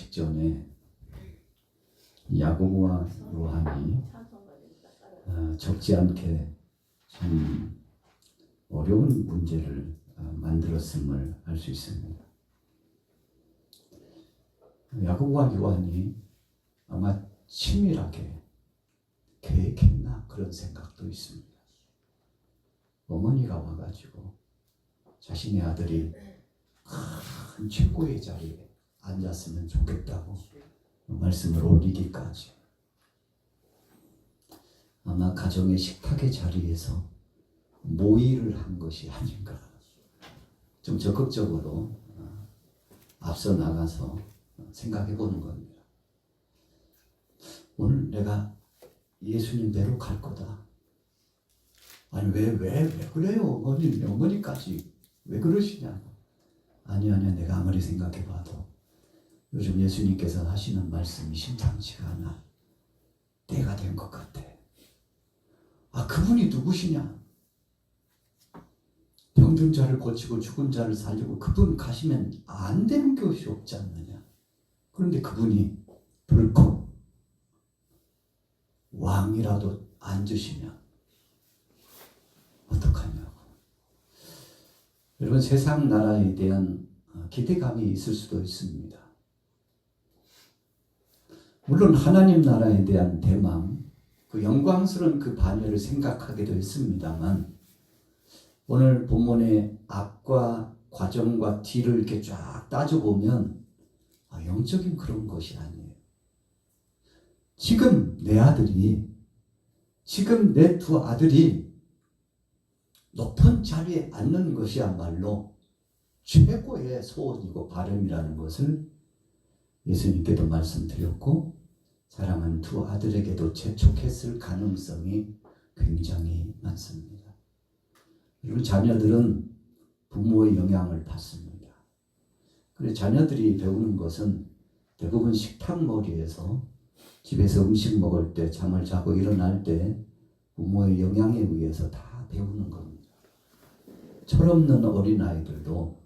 직전에 야고보와 요한이 적지 않게 참 어려운 문제를 만들었음을 알 수 있습니다. 야고보와 요한이 아마 치밀하게 계획했나 그런 생각도 있습니다. 어머니가 와가지고 자신의 아들이 큰 최고의 자리에 앉았으면 좋겠다고 말씀을 올리기까지 아마 가정의 식탁의 자리에서 모의를 한 것이 아닌가, 좀 적극적으로 앞서 나가서 생각해 보는 겁니다. 오늘 내가 예수님 배로 갈 거다. 아니 왜 그래요? 어머니까지 왜 그러시냐고. 아니 내가 아무리 생각해 봐도 요즘 예수님께서 하시는 말씀이 심상치가 않아. 때가 된 것 같아. 그분이 누구시냐? 병든 자를 고치고 죽은 자를 살리고 그분 가시면 안 되는 것이 없지 않느냐. 그런데 그분이 불코 왕이라도 앉으시면 어떡하냐고. 여러분, 세상 나라에 대한 기대감이 있을 수도 있습니다. 물론 하나님 나라에 대한 대망, 그 영광스러운 그 반열을 생각하기도 했습니다만, 오늘 본문의 앞과 과정과 뒤를 이렇게 쫙 따져보면 영적인 그런 것이 아니에요. 지금 내 아들이, 지금 내 두 아들이 높은 자리에 앉는 것이야말로 최고의 소원이고 바람이라는 것을 예수님께도 말씀드렸고, 사랑하는 두 아들에게도 재촉했을 가능성이 굉장히 많습니다. 여러분, 자녀들은 부모의 영향을 받습니다. 그래서 자녀들이 배우는 것은 대부분 식탁머리에서, 집에서 음식 먹을 때, 잠을 자고 일어날 때 부모의 영향에 의해서 다 배우는 겁니다. 철없는 어린아이들도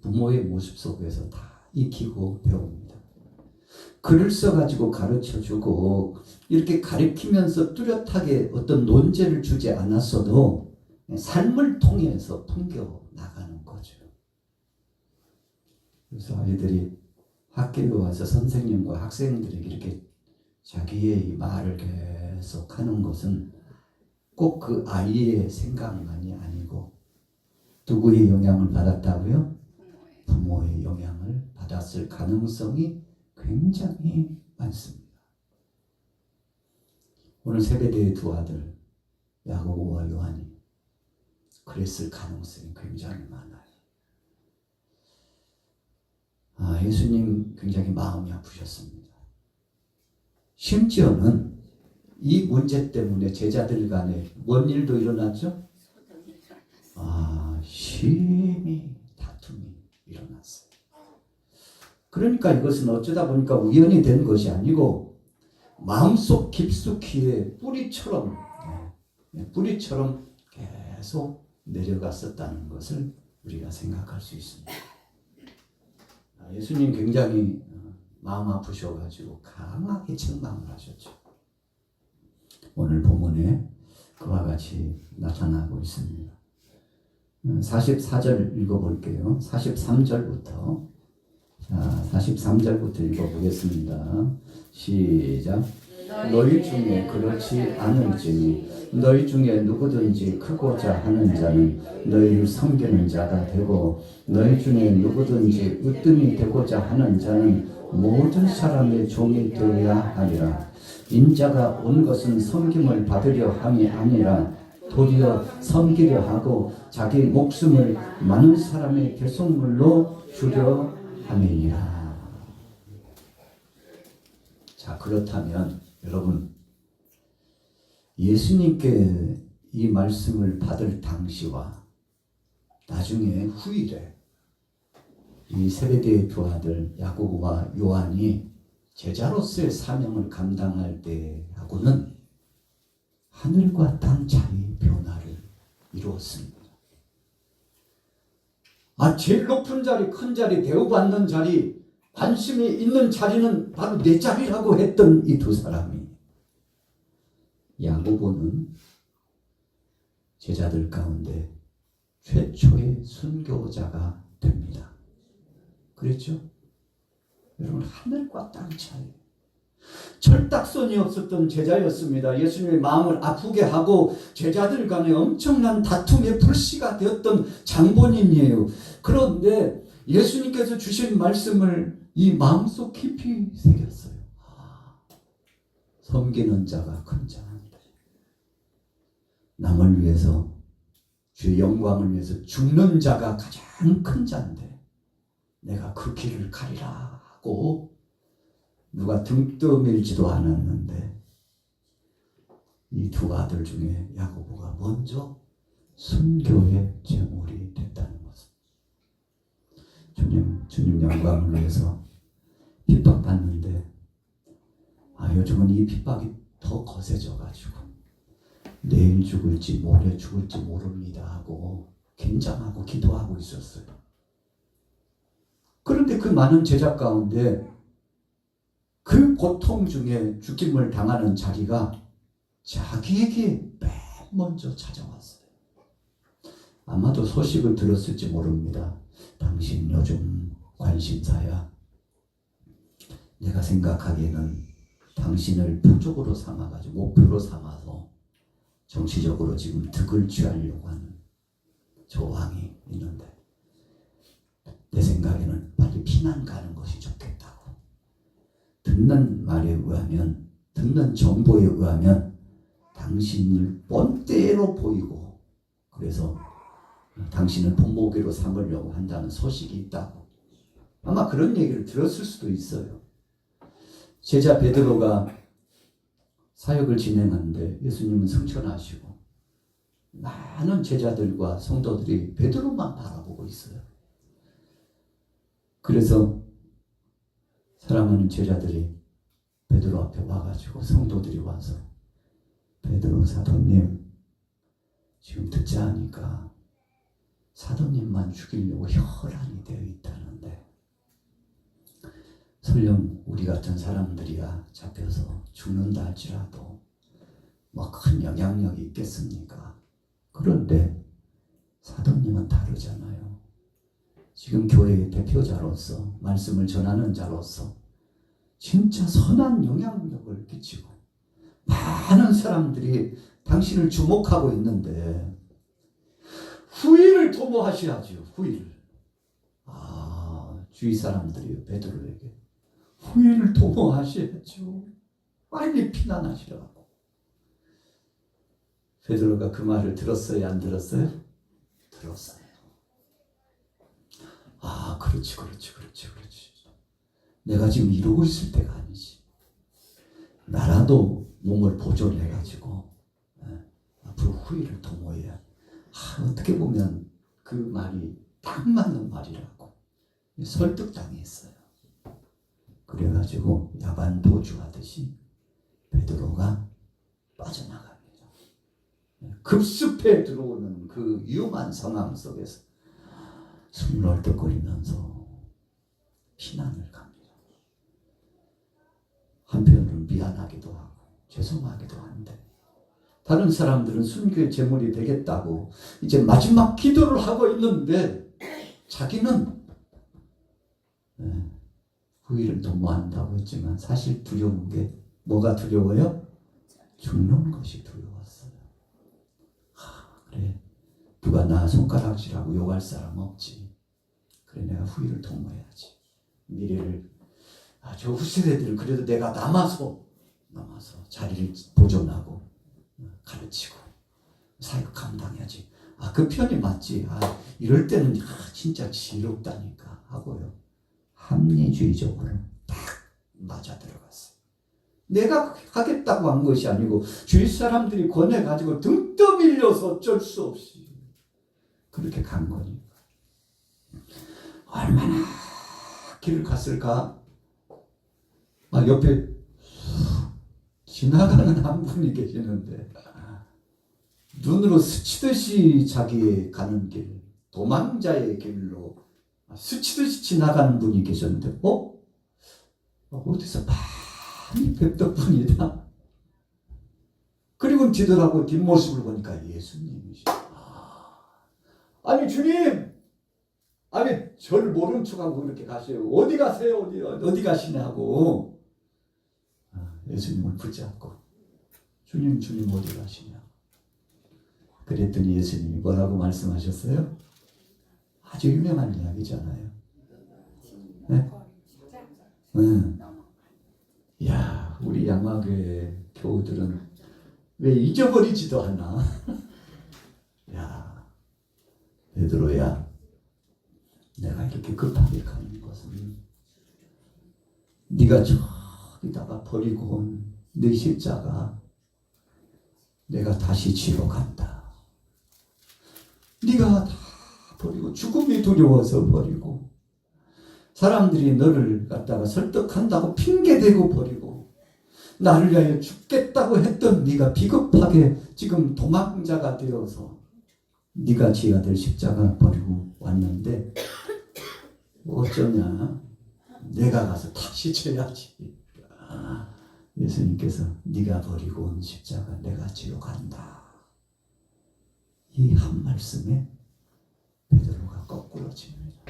부모의 모습 속에서 다 익히고 배웁니다. 글을 써가지고 가르쳐주고 이렇게 가르치면서 뚜렷하게 어떤 논제를 주지 않았어도 삶을 통해서 풍겨 나가는 거죠. 그래서 아이들이 학교에 와서 선생님과 학생들에게 이렇게 자기의 말을 계속 하는 것은 꼭 그 아이의 생각만이 아니고 누구의 영향을 받았다고요? 부모의 영향을 받았을 가능성이 굉장히 많습니다. 오늘 세베대의 두 아들 야고보와 요한이 그랬을 가능성이 굉장히 많아요. 예수님 굉장히 마음이 아프셨습니다. 심지어는 이 문제 때문에 제자들 간에 뭔 일도 일어났죠? 심히 다툼이 일어났어요. 그러니까 이것은 어쩌다 보니까 우연이 된 것이 아니고 마음속 깊숙이에 뿌리처럼 계속 내려갔었다는 것을 우리가 생각할 수 있습니다. 예수님 굉장히 마음 아프셔가지고 강하게 책망을 하셨죠. 오늘 본문에 그와 같이 나타나고 있습니다. 44절 읽어볼게요. 43절부터 43절부터 읽어보겠습니다. 시작. 너희 중에 그렇지 않을지니 너희 중에 누구든지 크고자 하는 자는 너희를 섬기는 자가 되고 너희 중에 누구든지 으뜸이 되고자 하는 자는 모든 사람의 종이 되어야 하리라. 인자가 온 것은 섬김을 받으려 함이 아니라 도리어 섬기려 하고 자기 목숨을 많은 사람의 대속물로 주려 함이니라. 자, 그렇다면 여러분, 예수님께 이 말씀을 받을 당시와 나중에 후일에 이 세베대의 두 아들 야고보와 요한이 제자로서의 사명을 감당할 때하고는 하늘과 땅 차이 변화를 이루었습니다. 제일 높은 자리, 큰 자리, 대우받는 자리, 관심이 있는 자리는 바로 내 자리라고 했던 이 두 사람이 야고보는 제자들 가운데 최초의 순교자가 됩니다. 그랬죠? 여러분, 하늘과 땅 차이. 철딱선이 없었던 제자였습니다. 예수님의 마음을 아프게 하고 제자들 간에 엄청난 다툼의 불씨가 되었던 장본인이에요. 그런데 예수님께서 주신 말씀을 이 마음속 깊이 새겼어요. 섬기는 자가 큰 자한데, 남을 위해서, 주의 영광을 위해서 죽는 자가 가장 큰 자인데 내가 그 길을 가리라 하고 누가 등 떠밀지도 않았는데 이 두 아들 중에 야고보가 먼저 순교의 제물이 됐다는 것을, 주님 영광을 위해서 핍박받는데 요즘은 이 핍박이 더 거세져가지고 내일 죽을지 모레 죽을지 모릅니다 하고 긴장하고 기도하고 있었어요. 그런데 그 많은 제자 가운데 그 고통 중에 죽임을 당하는 자리가 자기에게 맨 먼저 찾아왔어요. 아마도 소식을 들었을지 모릅니다. 당신 요즘 관심사야. 내가 생각하기에는 당신을 표적으로 삼아가지고 목표로 삼아서 정치적으로 지금 득을 취하려고 하는 조항이 있는데 내 생각에는 빨리 피난 가는 것이 좋겠다고. 듣는 말에 의하면, 듣는 정보에 의하면 당신을 뻔때로 보이고 그래서 당신을 본보기로 삼으려고 한다는 소식이 있다고. 아마 그런 얘기를 들었을 수도 있어요. 제자 베드로가 사역을 진행하는데 예수님은 승천하시고 많은 제자들과 성도들이 베드로만 바라보고 있어요. 그래서 사랑하는 제자들이 베드로 앞에 와가지고, 성도들이 와서 베드로 사도님, 지금 듣자 하니까 사도님만 죽이려고 혈안이 되어 있다는데 설령 우리 같은 사람들이야 잡혀서 죽는다 할지라도 뭐 큰 영향력이 있겠습니까? 그런데 사도님은 다르잖아요. 지금 교회의 대표자로서, 말씀을 전하는 자로서 진짜 선한 영향력을 끼치고 많은 사람들이 당신을 주목하고 있는데 후일을 도모하셔야죠. 후일을. 주위 사람들이 베드로에게 후일을 도모하셔야죠. 빨리 피난하시라고. 베드로가 그 말을 들었어요? 안 들었어요? 들었어요. 그렇지. 내가 지금 이러고 있을 때가 아니지. 나라도 몸을 보존해가지고 앞으로 후일을 도모해야. 어떻게 보면 그 말이 딱 맞는 말이라고 설득당했어요. 그래가지고 야반 도주하듯이 베드로가 빠져나갑니다. 급습해 들어오는 그 위험한 상황 속에서 숨을 헐떡거리면서 피난을 갑니다. 한편으로는 미안하기도 하고 죄송하기도 한데 다른 사람들은 순교의 제물이 되겠다고 이제 마지막 기도를 하고 있는데 자기는 후일을 도모한다고 했지만 사실 두려운 게 뭐가 두려워요? 죽는 것이 두려웠어요. 그래, 누가 나 손가락질하고 욕할 사람 없지. 그래, 내가 후일을 도모해야지. 미래를 저 후세대들 그래도 내가 남아서 자리를 보존하고 가르치고 사역 감당해야지. 그 편이 맞지. 이럴 때는 진짜 지롭다니까 하고요. 합리주의적으로 딱 맞아 들어갔어요. 내가 하겠다고 한 것이 아니고 주위 사람들이 권해가지고 등 떠밀려서 어쩔 수 없이 그렇게 간 거니까. 얼마나 길을 갔을까? 옆에 지나가는 한 분이 계시는데 눈으로 스치듯이 자기의 가는 길, 도망자의 길로 스치듯이 지나가는 분이 계셨는데 어디서 많이 뵙던 분이다. 그리고 뒤돌아보고 뒷모습을 보니까 예수님이시다. 아니 주님, 아니 저를 모른 척하고 그렇게 가세요. 어디 가세요? 어디 가시냐고. 예수님을 붙잡고 주님 어디 가시냐. 그랬더니 예수님이 뭐라고 말씀하셨어요? 아주 유명한 이야기잖아요. 네? 야, 우리 양화교회 교우들은 왜 잊어버리지도 않나? 야, 베드로야, 내가 이렇게 급하게 가는 것은 네가 저기다가 버리고 온 네 십자가 내가 다시 지러 간다. 네가 다 버리고 죽음이 두려워서 버리고 사람들이 너를 갖다가 설득한다고 핑계대고 버리고 나를 위하여 죽겠다고 했던 네가 비겁하게 지금 도망자가 되어서 네가 지어야 될 십자가 버리고 왔는데 어쩌냐, 내가 가서 다시 져야지. 예수님께서 네가 버리고 온 십자가 내가 지러 간다. 이 한 말씀에 베드로가 거꾸러집니다.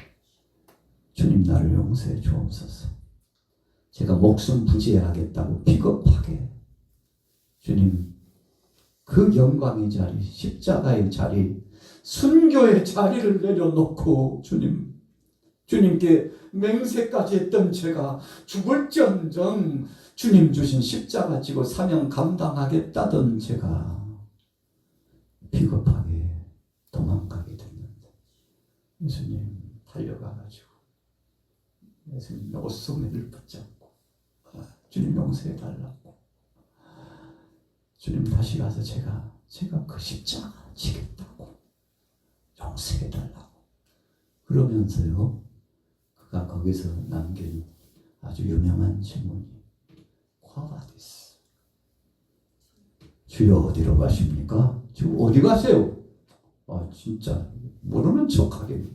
주님, 나를 용서해 주옵소서. 제가 목숨 부지하겠다고 비겁하게 주님, 그 영광의 자리, 십자가의 자리, 순교의 자리를 내려놓고 주님께 맹세까지 했던 제가 죽을지언정 주님 주신 십자가 지고 사명 감당하겠다던 제가 비겁하게 도망가게 됐는데 예수님 달려가가지고 예수님 옷소매를 붙잡고 주님 용서해달라고, 주님 다시 가서 제가 그 십자가 지겠다고 용서해달라고 그러면서요, 그가 거기서 남긴 아주 유명한 질문이 과바디스. 주여 어디로 가십니까? 지금 어디 가세요? 진짜 모르는 척하게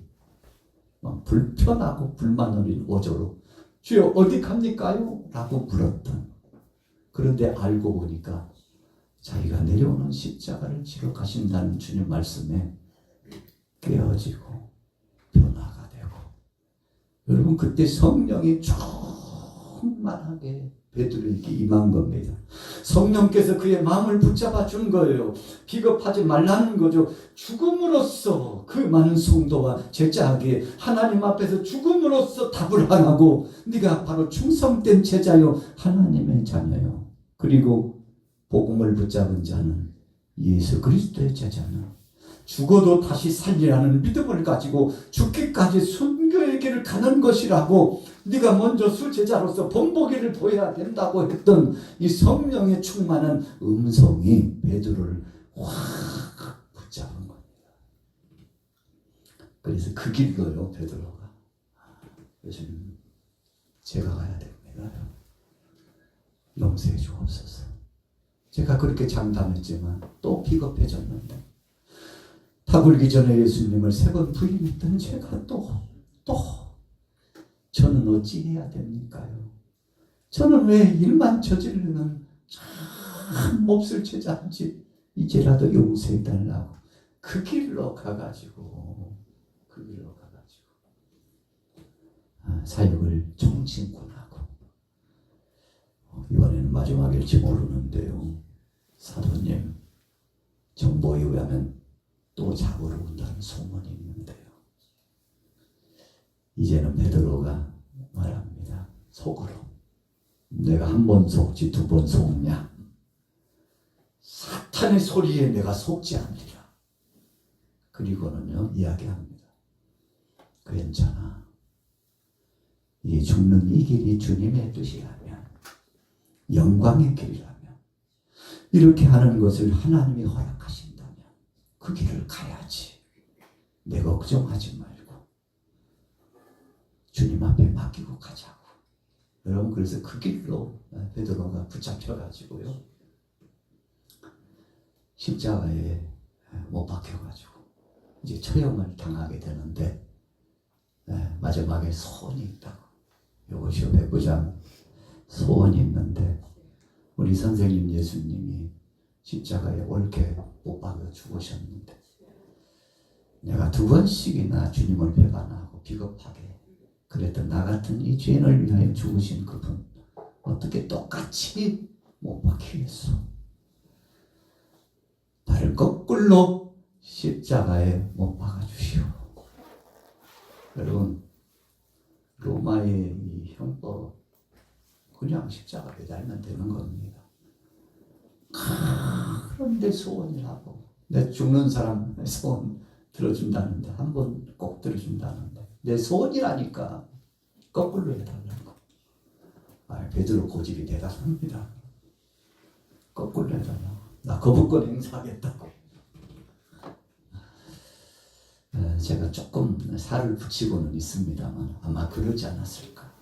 막 불편하고 불만 어린 어조로 주여 어디 갑니까요? 라고 물었던, 그런데 알고 보니까 자기가 내려오는 십자가를 지러 가신다는 주님 말씀에 깨어지고 변화가 되고, 여러분 그때 성령이 충만하게 베드로에게 임한 겁니다. 성령께서 그의 마음을 붙잡아 준 거예요. 비겁하지 말라는 거죠. 죽음으로써 그 많은 성도와 제자에게 하나님 앞에서 죽음으로써 답을 하라고, 네가 바로 충성된 제자요 하나님의 자녀요. 그리고 복음을 붙잡은 자는 예수 그리스도의 제자는 죽어도 다시 살리라는 믿음을 가지고 죽기까지 순교의 길을 가는 것이라고, 네가 먼저 수제자로서 본보기를 보여야 된다고 했던 이 성령의 충만한 음성이 베드로를 확 붙잡은 겁니다. 그래서 그 길로요, 베드로가 요즘 제가 가야 됩니다. 용서해 주옵소서. 제가 그렇게 장담했지만 또 비겁해졌는데, 타불기 전에 예수님을 3번 부인했던 제가 또 저는 어찌해야 됩니까요? 저는 왜 일만 저지르는 참 몹쓸 제자인지 이제라도 용서해달라고 그 길로 가가지고 사역을 정진군하고, 이번에는 마지막일지 모르는데요, 사도님 정보에 의하면 또 잡으러 온다는 소문이 있는데요, 이제는 베드로가 말합니다. 속으로 내가 1번 속지 2번 속냐? 사탄의 소리에 내가 속지 않으리라. 그리고는요 이야기합니다. 괜찮아. 이 죽는 이 길이 주님의 뜻이라면, 영광의 길이라면, 이렇게 하는 것을 하나님이 허락하신다면 그 길을 가야지. 내 걱정하지 말고 주님 앞에 맡기고 가자고. 여러분 그래서 그 길로 베드로가 붙잡혀가지고요, 십자가에 못 박혀가지고 이제 처형을 당하게 되는데, 마지막에 소원이 있다고. 요것이 백부장 소원이 있는데 우리 선생님 예수님이 십자가에 옳게 못 박아 죽으셨는데 내가 2번씩이나 주님을 배반하고 비겁하게 그랬던 나 같은 이 죄인을 위하여 죽으신 그분 어떻게 똑같이 못 박히겠소? 나를 거꾸로 십자가에 못 박아주시오. 여러분 로마의 이 형법 그냥 십자가 매달면 되는 겁니다. 그런데 소원이라고 내 죽는 사람 소원 들어준다는데 한 번 꼭 들어준다는데 내 소원이라니까 거꾸로 해달라고. 베드로 고집이 대단합니다. 거꾸로 해달라고. 나 거부권 행사하겠다고. 제가 조금 살을 붙이고는 있습니다만 아마 그러지 않았을까.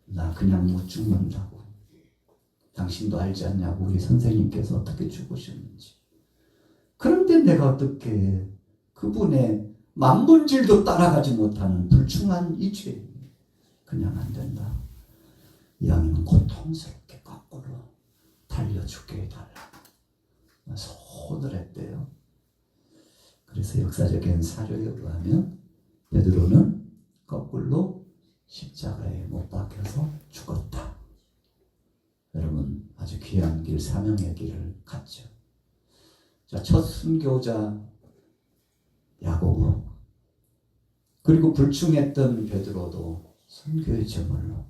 나 그냥 못 죽는다고. 당신도 알지 않냐고 우리 선생님께서 어떻게 죽으셨는지. 그런데 내가 어떻게 그분의 만분질도 따라가지 못하는 불충한 이 죄 그냥 안 된다. 이왕이면 고통스럽게 거꾸로 달려 죽게 해달라고 소원을 했대요. 그래서 역사적인 사료에 의하면 베드로는 거꾸로 십자가에 못 박혀서 죽었다. 여러분 아주 귀한 길, 사명의 길을 갔죠. 자, 첫 순교자 야고보 그리고 불충했던 베드로도 순교의 제물로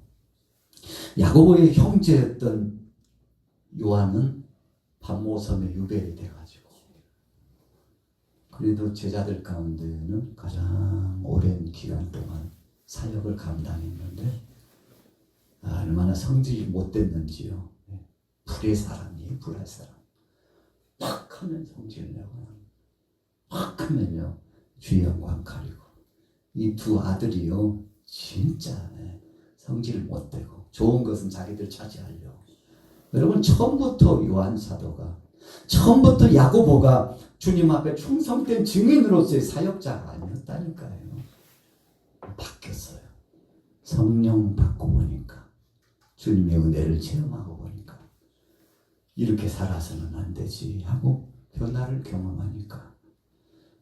야고보의 형제였던 요한은 반모섬에 유배이 돼가지고 그래도 제자들 가운데는 가장 오랜 기간 동안 사역을 감당했는데 얼마나 성질이 못됐는지요. 불의 사람이에요. 불의 사람. 팍 하면 성질 내고 팍 하면요 주의 영광 가리고 이 2 아들이요 진짜 성질 못되고 좋은 것은 자기들 차지하려고. 여러분 처음부터 요한 사도가 처음부터 야고보가 주님 앞에 충성된 증인으로서의 사역자가 아니었다니까요. 바뀌었어요. 성령 받고 보니까 주님의 은혜를 체험하고 보니까 이렇게 살아서는 안 되지 하고 변화를 경험하니까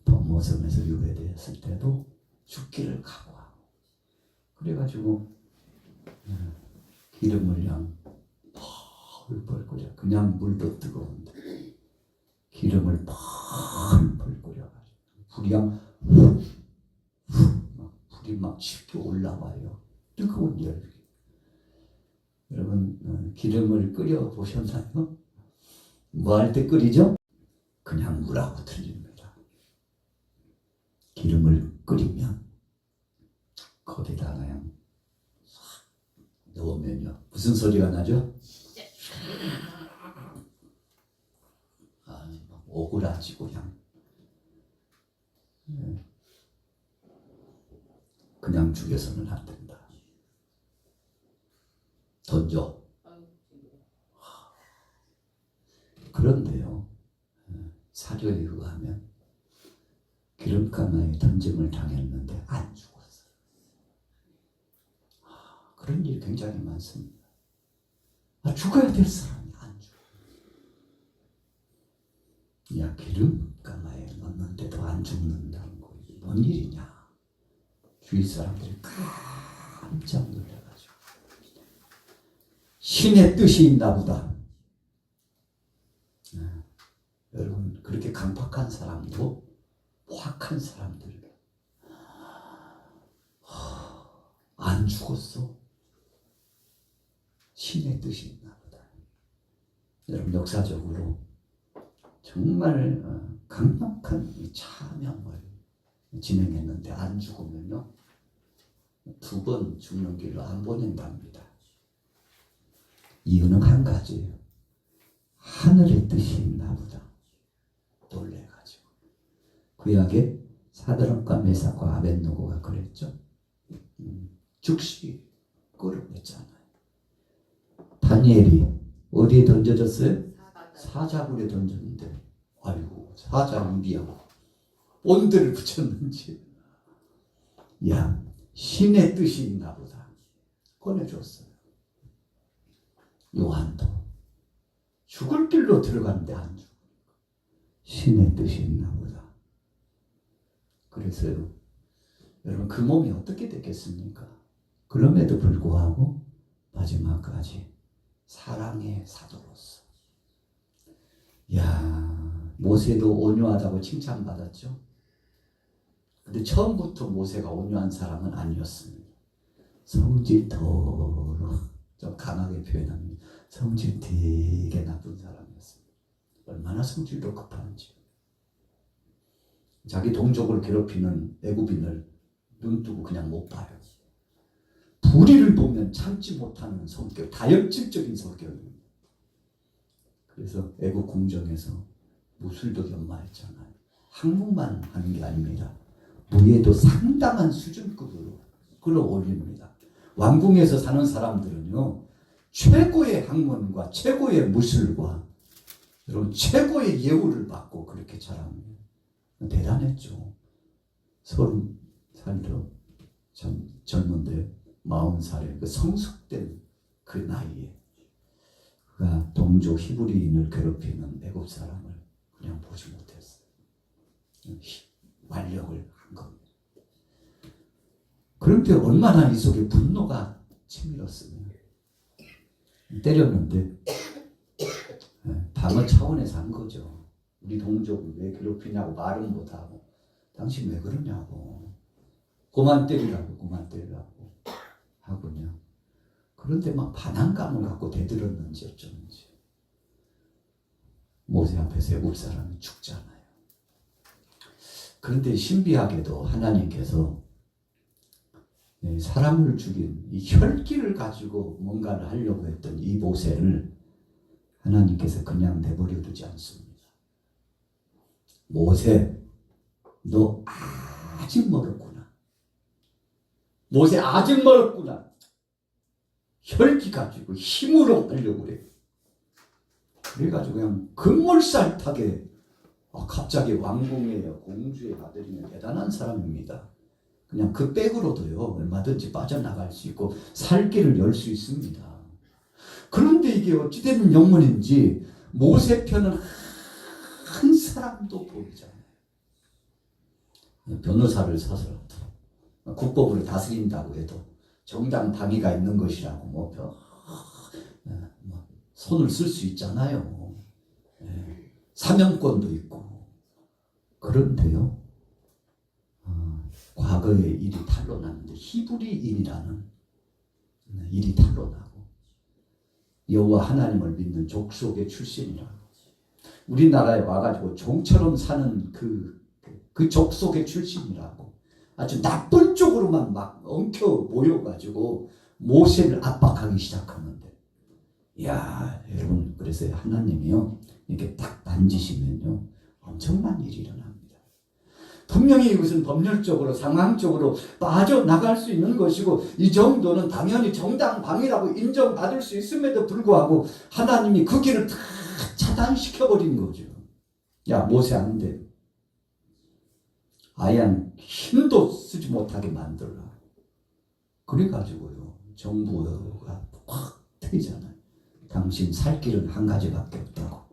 본모섬에서 유배되었을 때도 죽기를 각오하고 그래가지고 기름을 그냥 펄펄 끓여 그냥 물도 뜨거운데 기름을 펄펄 끓여가지고 불이 불이 막 쉽게 올라와요. 뜨거운 열기. 여러분 기름을 끓여 보셨나요? 뭐 할 때 끓이죠? 그냥 물하고 틀립니다. 기름을 끓이면 거기다가 그냥 넣으면요 무슨 소리가 나죠? 오그라지고 그냥 죽여서는 안 된다. 던져. 그런데요 사료에 의하면 기름가마에 던짐을 당했는데 안 죽었어요. 그런 일이 굉장히 많습니다. 죽어야 될 사람이 안 죽어. 야 기름가마에 넣는데도 안 죽는다는 거 뭔 일이냐. 주위 사람들이 깜짝 놀라가지고 신의 뜻이 있나 보다. 여러분 그렇게 강팍한 사람도 포악한 사람들 안 죽었어. 신의 뜻이 있나 보다. 여러분 역사적으로 정말 강력한 이 차명을 진행했는데 안 죽으면요 2번 죽는 길로 안 보낸답니다. 이유는 한 가지예요. 하늘의 뜻이 있나 보다. 놀래가지고 구약에 사드락과 메삭과 아벳느고가 그랬죠. 즉시 끌어냈잖아요. 다니엘이 어디에 던져졌어요? 사자굴에 던졌는데 아이고 사자 입이하고 본드를 붙였는지 야 신의 뜻이 있나 보다 꺼내줬어요. 요한도 죽을 길로 들어갔는데 안 죽어. 신의 뜻이 있나 보다. 그래서 여러분 그 몸이 어떻게 됐겠습니까? 그럼에도 불구하고 마지막까지 사랑의 사도로서. 야, 모세도 온유하다고 칭찬받았죠. 근데 처음부터 모세가 온유한 사람은 아니었습니다. 성질더러, 좀 강하게 표현합니다. 성질 되게 나쁜 사람이었습니다. 얼마나 성질도 급한지. 자기 동족을 괴롭히는 애굽인을 눈뜨고 그냥 못 봐요. 불의를 보면 참지 못하는 성격, 다혈질적인 성격입니다. 그래서 애국 궁정에서 무술도 연마했잖아요. 학문만 하는 게 아닙니다. 무예도 상당한 수준급으로 끌어올립니다. 왕궁에서 사는 사람들은요, 최고의 학문과 최고의 무술과 여러분 최고의 예우를 받고 그렇게 자랍니다. 대단했죠. 30살도 참 젊은데 40살에 그 성숙된 그 나이에 그가 동족 히브리인을 괴롭히는 애굽 사람을 그냥 보지 못했어요. 완력을 한 겁니다. 그런데 얼마나 이 속에 분노가 치밀었으면 때렸는데 방어 차원에서 한 거죠. 우리 동족을 왜 괴롭히냐고 말은 못하고 당신 왜 그러냐고 그만 때리라고 하고요. 그런데 막 반항감을 갖고 대들었는지 어쩌는지 모세 앞에서 애굽 사람이 죽잖아요. 그런데 신비하게도 하나님께서 사람을 죽인 이 혈기를 가지고 뭔가를 하려고 했던 이 모세를 하나님께서 그냥 내버려 두지 않습니다. 모세, 너 아직 멀었구나. 모세 아직 멀었구나. 혈기 가지고 힘으로 하려고 그래. 그래가지고 그냥 금물살타게 갑자기 왕궁의 공주의 아들이면 대단한 사람입니다. 그냥 그 백으로도요 얼마든지 빠져나갈 수 있고 살 길을 열 수 있습니다. 그런데 이게 어찌된 영문인지 모세 편은 한 사람도 보이지 않아요. 변호사를 서서 국법으로 다스린다고 해도 정당 당위가 있는 것이라고 손을 쓸 수 있잖아요. 사명권도 있고. 그런데요, 과거에 일이 탄로났는데 히브리인이라는 일이 탄로나고 여호와 하나님을 믿는 족속의 출신이라고 우리나라에 와가지고 종처럼 사는 그 족속의 출신이라고 아주 나쁜 쪽으로만 막 엉켜 모여가지고 모세를 압박하기 시작하는데, 야 여러분, 그래서 하나님이요 이렇게 딱 만지시면요 엄청난 일이 일어납니다. 분명히 이것은 법률적으로 상황적으로 빠져나갈 수 있는 것이고 이 정도는 당연히 정당방위라고 인정받을 수 있음에도 불구하고 하나님이 그 길을 다 차단시켜버린 거죠. 야 모세 안 돼. 아예 힘도 쓰지 못하게 만들라. 그래가지고요 정부가 확 트이잖아요. 당신 살 길은 한 가지밖에 없다고.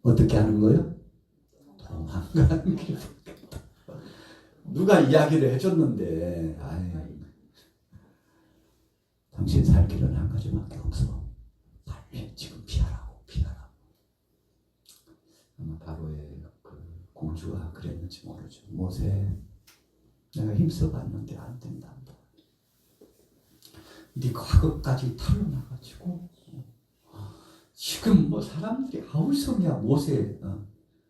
어떻게 하는 거예요? 도망가는 길밖에 없다. 누가 이야기를 해줬는데 당신 살 길은 한 가지밖에 없어. 빨리 지금 피하라고. 아마 바로의 그 공주가 그랬는지 모르죠. 모세, 내가 힘써봤는데 안 된다. 네 과거까지 탈로나가지고 지금 사람들이 아우성이야.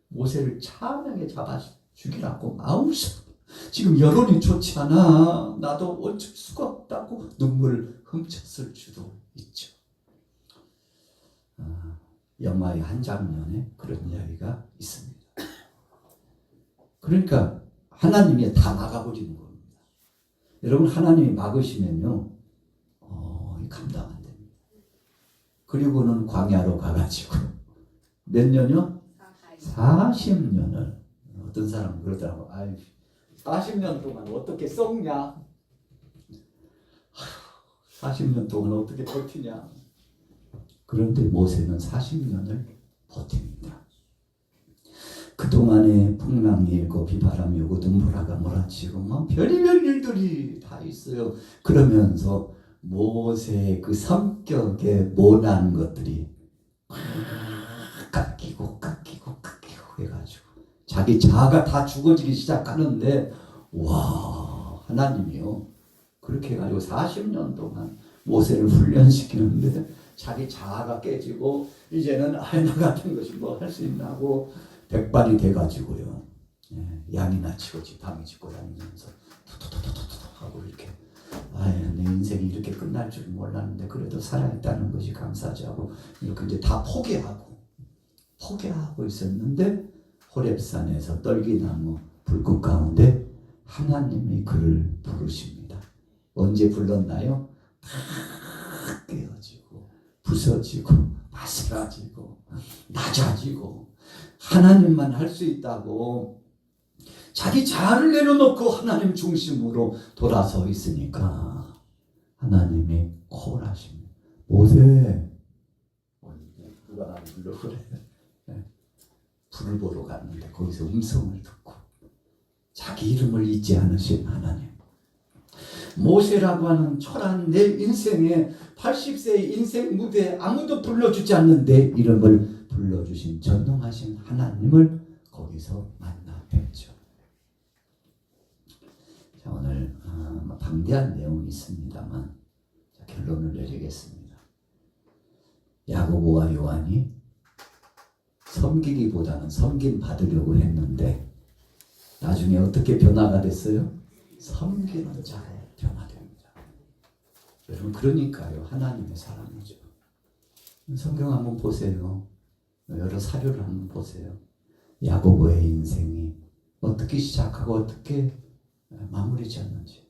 모세를 차명에 잡아 죽이라고 아우성. 지금 여론이 좋지 않아. 나도 어쩔 수가 없다고 눈물을 훔쳤을 수도 있죠. 영화의 한 장면에 그런 이야기가 있습니다. 그러니까 하나님이 다 막아버리는 겁니다. 여러분 하나님이 막으시면요 감당 안 됩니다. 그리고는 광야로 가가지고 몇 년요? 40년을 어떤 사람은 그러더라고. 40년 동안 어떻게 썩냐? 40년 동안 어떻게 버티냐? 그런데 모세는 40년을 버팁니다. 그동안에 풍랑이 일고 비바람이 오고 눈보라가 몰아치고 막 별의별 일들이 다 있어요. 그러면서 모세의 그 성격에 모난 것들이 깎이고 해가지고 자기 자아가 다 죽어지기 시작하는데, 와, 하나님이요 그렇게 해가지고 40년 동안 모세를 훈련시키는데 자기 자아가 깨지고 이제는 나 같은 것이 뭐 할 수 있나고 백발이 돼가지고요, 양이나 치고 지팡이 짚고 다니면서 투투투투투 하고 이렇게, 내 인생이 이렇게 끝날 줄 몰랐는데 그래도 살아있다는 것이 감사하지 하고 이렇게 이제 다 포기하고 있었는데, 호렙산에서 떨기나무 불꽃 가운데 하나님이 그를 부르십니다. 언제 불렀나요? 다 깨어지고 부서지고 마스라지고 낮아지고 하나님만 할 수 있다고 자기 자아를 내려놓고 하나님 중심으로 돌아서 있으니까 하나님이 콜하십니다. 모세, 누가 나를 불러 그래. 불을 보러 갔는데 거기서 음성을 듣고 자기 이름을 잊지 않으신 하나님, 모세라고 하는 초라한 내 인생의 80세의 인생 무대에 아무도 불러주지 않는 내 이름을 불러주신 전능하신 하나님을 거기서 만나 뵙죠. 자, 오늘 방대한 내용이 있습니다만 결론을 내리겠습니다. 야고보와 요한이 섬기기보다는 섬김 받으려고 했는데 나중에 어떻게 변화가 됐어요? 섬기는 자로 변화됩니다. 여러분, 그러니까요, 하나님의 사랑이죠. 성경 한번 보세요. 여러 사료를 한번 보세요. 야고보의 인생이 어떻게 시작하고 어떻게 마무리 졌는지,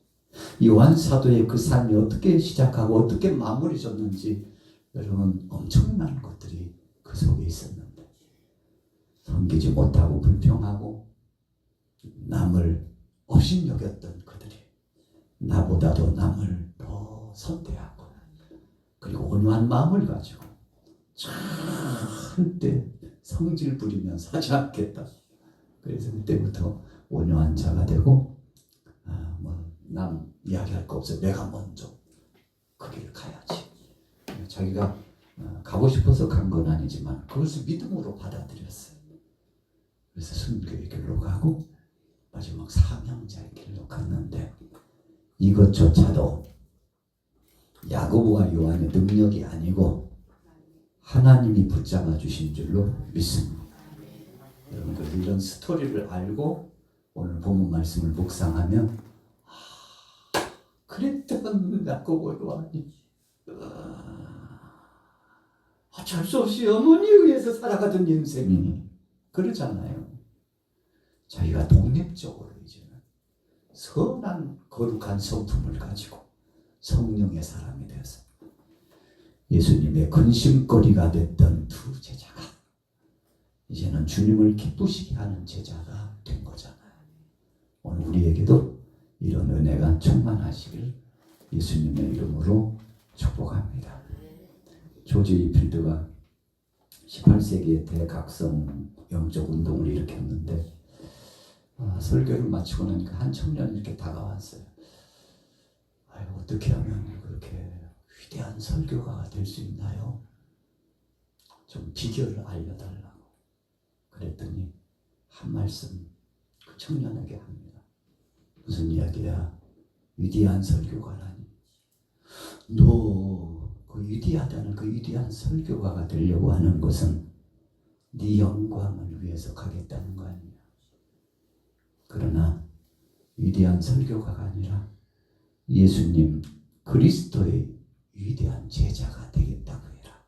요한 사도의 그 삶이 어떻게 시작하고 어떻게 마무리 졌는지, 여러분, 엄청난 것들이 그 속에 있었는데 섬기지 못하고 불평하고 남을 업신여겼던 그들이 나보다도 남을 더 선대하고 그리고 온유한 마음을 가지고 절대 성질 부리면서 하지 않겠다. 그래서 그때부터 온유한 자가 되고, 남 이야기할 거 없어, 내가 먼저 그 길을 가야지. 자기가 가고 싶어서 간 건 아니지만 그것을 믿음으로 받아들였어요. 그래서 순교의 길로 가고 마지막 사명자의 길로 갔는데, 이것조차도 야고보와 요한의 능력이 아니고 하나님이 붙잡아 주신 줄로 믿습니다. 여러분, 그래서 이런 스토리를 알고 오늘 본문 말씀을 묵상하면 그랬던 야고보 요한이 어쩔 수 없이 어머니에 의해서 살아가던 인생이 그러잖아요. 자기가 독립적으로 이제는 선한 거룩한 성품을 가지고 성령의 사람이 되어서 예수님의 근심거리가 됐던 두 제자가 이제는 주님을 기쁘시게 하는 제자가 된 거잖아요. 오늘 우리에게도 이런 은혜가 충만하시길 예수님의 이름으로 축복합니다. 조지 이필드가 18세기에 대각성 영적 운동을 일으켰는데, 설교를 마치고 나니까 한 청년이 이렇게 다가왔어요. 어떻게 하면 그렇게 위대한 설교가가 될 수 있나요? 좀 비결을 알려달라고. 그랬더니 한 말씀 그 청년에게 합니다. 무슨 이야기야? 위대한 설교가라니. 너 그 위대하다는 그 위대한 설교가가 되려고 하는 것은 네 영광을 위해서 가겠다는 거 아니냐. 그러나 위대한 설교가가 아니라 예수님 그리스도의 위대한 제자가 되겠다고 해라.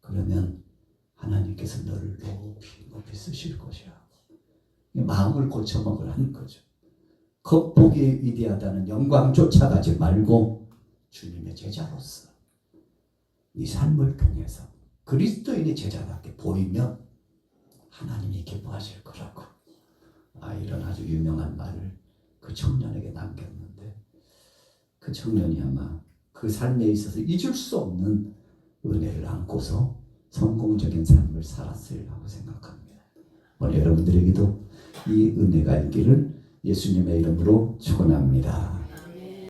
그러면 하나님께서 너를 높이 쓰실 것이야. 마음을 고쳐먹으라는 거죠. 겉보기에 위대하다는 영광 쫓아가지 말고 주님의 제자로서 이 삶을 통해서 그리스도인의 제자답게 보이면 하나님이 기뻐하실 거라고. 이런 아주 유명한 말을 그 청년에게 남겼는데, 그 청년이 아마 그 삶에 있어서 잊을 수 없는 은혜를 안고서 성공적인 삶을 살았으리라고 생각합니다. 오늘 여러분들에게도 이 은혜가 있기를 예수님의 이름으로 축원합니다.